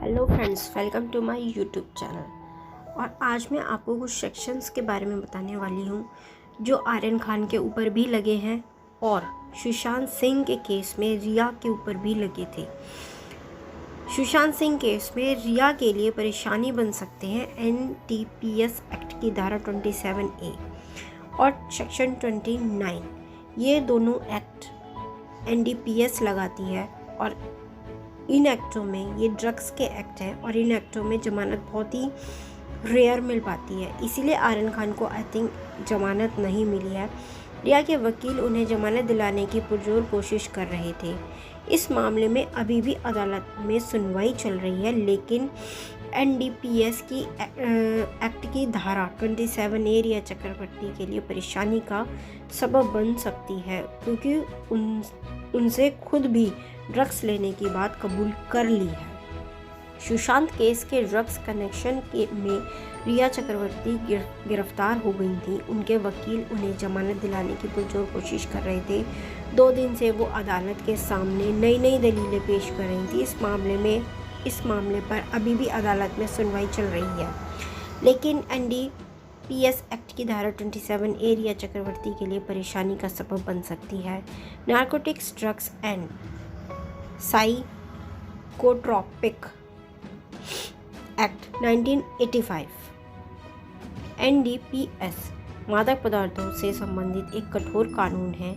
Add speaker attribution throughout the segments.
Speaker 1: Hello friends, welcome to my YouTube channel. और आज मैं आपको कुछ सेक्शंस के बारे में बताने वाली हूँ जो आर्यन खान के ऊपर भी लगे हैं और सुशांत सिंह के केस में रिया के ऊपर भी लगे थे। सुशांत सिंह केस में रिया के लिए परेशानी बन सकते हैं NDPS एक्ट की धारा 27A और सेक्शन 29। ये दोनों एक्ट NDPS लगाती है और इन एक्टों में ये ड्रग्स के एक्ट हैं और इन एक्टों में ज़मानत बहुत ही रेयर मिल पाती है। इसीलिए आर्यन खान को आई थिंक ज़मानत नहीं मिली है। रिया के वकील उन्हें ज़मानत दिलाने की पुरजोर कोशिश कर रहे थे। इस मामले में अभी भी अदालत में सुनवाई चल रही है, लेकिन NDPS की एक्ट की धारा 27A रिया चक्रवर्ती के लिए परेशानी का सबब बन सकती है, क्योंकि उनसे खुद भी ड्रग्स लेने की बात कबूल कर ली है। सुशांत केस के ड्रग्स कनेक्शन में रिया चक्रवर्ती गिरफ्तार हो गई थी। उनके वकील उन्हें जमानत दिलाने की पुरजोर कोशिश कर रहे थे। 2 दिन से वो अदालत के सामने नई दलीलें पेश कर रही थी। इस मामले पर अभी भी अदालत में सुनवाई चल रही है, लेकिन NDPS एक्ट की धारा 27A रिया चक्रवर्ती के लिए परेशानी का सबब बन सकती है। Narcotics, drugs and psychotropic act 1985 NDPS मादक पदार्थों से संबंधित एक कठोर कानून है।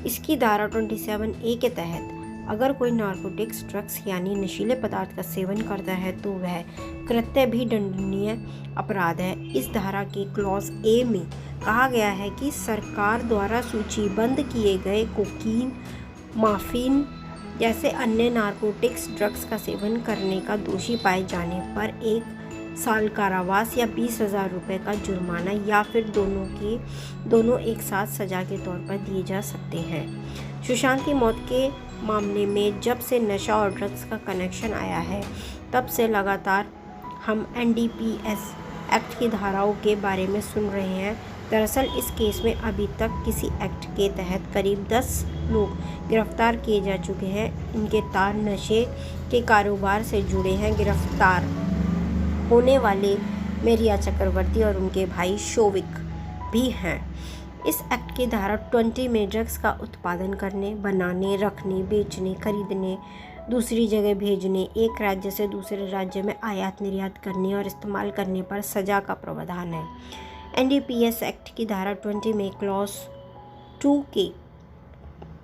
Speaker 1: इसकी धारा 27A के तहत अगर कोई नारकोटिक्स, ड्रग्स यानी नशीले पदार्थ का सेवन करता है तो वह कृत्य भी दंडनीय अपराध है। इस धारा के क्लॉज A में कहा गया है कि सरकार द्वारा सूचीबद्ध किए गए कोकीन, मॉर्फिन जैसे अन्य नारकोटिक्स ड्रग्स का सेवन करने का दोषी पाए जाने पर 1 साल कारावास या 20,000 रुपये का जुर्माना या फिर दोनों एक साथ सजा के तौर पर दिए जा सकते हैं। सुशांत की मौत के मामले में जब से नशा और ड्रग्स का कनेक्शन आया है, तब से लगातार हम NDPS एक्ट की धाराओं के बारे में सुन रहे हैं। दरअसल इस केस में अभी तक किसी एक्ट के तहत करीब 10 लोग गिरफ्तार किए जा चुके हैं। इनके तार नशे के कारोबार से जुड़े हैं। गिरफ्तार होने वाले में रिया चक्रवर्ती और उनके भाई शोविक भी हैं। इस एक्ट की धारा 20 में ड्रग्स का उत्पादन करने, बनाने, रखने, बेचने, खरीदने, दूसरी जगह भेजने, एक राज्य से दूसरे राज्य में आयात निर्यात करने और इस्तेमाल करने पर सजा का प्रावधान है। NDPS एक्ट की धारा 20 में क्लॉज 2 के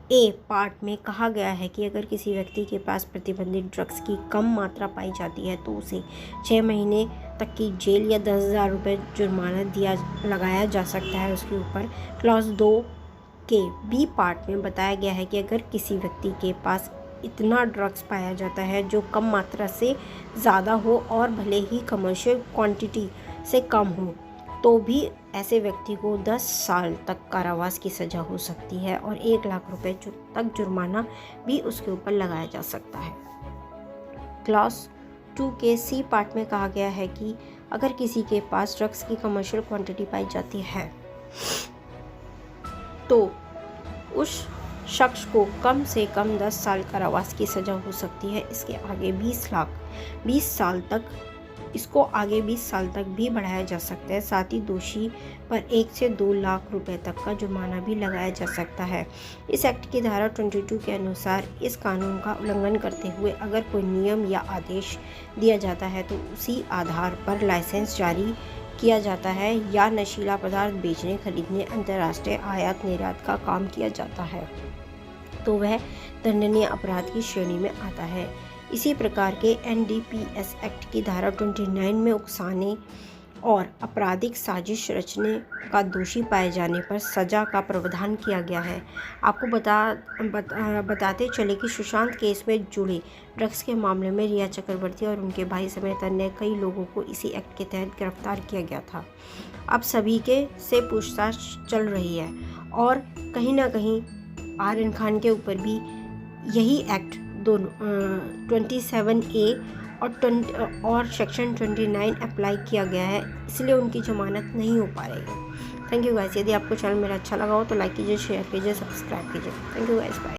Speaker 1: A पार्ट में कहा गया है कि अगर किसी व्यक्ति के पास प्रतिबंधित ड्रग्स की कम मात्रा पाई जाती है तो उसे 6 महीने तक की जेल या 10,000 रुपये जुर्माना लगाया जा सकता है उसके ऊपर। क्लॉज 2 के B पार्ट में बताया गया है कि अगर किसी व्यक्ति के पास इतना ड्रग्स पाया जाता है जो कम मात्रा से ज़्यादा हो और भले ही कमर्शियल क्वांटिटी से कम हो, तो भी ऐसे व्यक्ति को 10 साल तक कारावास की सज़ा हो सकती है और 1 लाख रुपए तक जुर्माना भी उसके ऊपर लगाया जा सकता है। क्लॉज 2 के C पार्ट में कहा गया है कि अगर किसी के पास ड्रग्स की कमर्शियल क्वांटिटी पाई जाती है तो उस शख्स को कम से कम 10 साल कारावास की सज़ा हो सकती है। इसको आगे 20 साल तक भी बढ़ाया जा सकता है। साथ ही दोषी पर 1 से 2 लाख रुपए तक का जुर्माना भी लगाया जा सकता है। इस एक्ट की धारा 22 के अनुसार इस कानून का उल्लंघन करते हुए अगर कोई नियम या आदेश दिया जाता है तो उसी आधार पर लाइसेंस जारी किया जाता है या नशीला पदार्थ बेचने, खरीदने, अंतर्राष्ट्रीय आयात निर्यात का काम किया जाता है तो वह दंडनीय अपराध की श्रेणी में आता है। इसी प्रकार के NDPS एक्ट की धारा 29 में उकसाने और आपराधिक साजिश रचने का दोषी पाए जाने पर सजा का प्रावधान किया गया है। आपको बताते चले कि सुशांत केस में जुड़े ड्रग्स के मामले में रिया चक्रवर्ती और उनके भाई समेत अन्य कई लोगों को इसी एक्ट के तहत गिरफ्तार किया गया था। अब सभी के से पूछताछ चल रही है और कहीं ना कहीं आर्यन खान के ऊपर भी यही एक्ट दोनों 27A और सेक्शन 29 अप्लाई किया गया है, इसलिए उनकी ज़मानत नहीं हो पा रही है। Thank you guys. यदि आपको चैनल मेरा अच्छा लगा हो तो लाइक कीजिए, शेयर कीजिए, सब्सक्राइब कीजिए। Thank you guys, bye.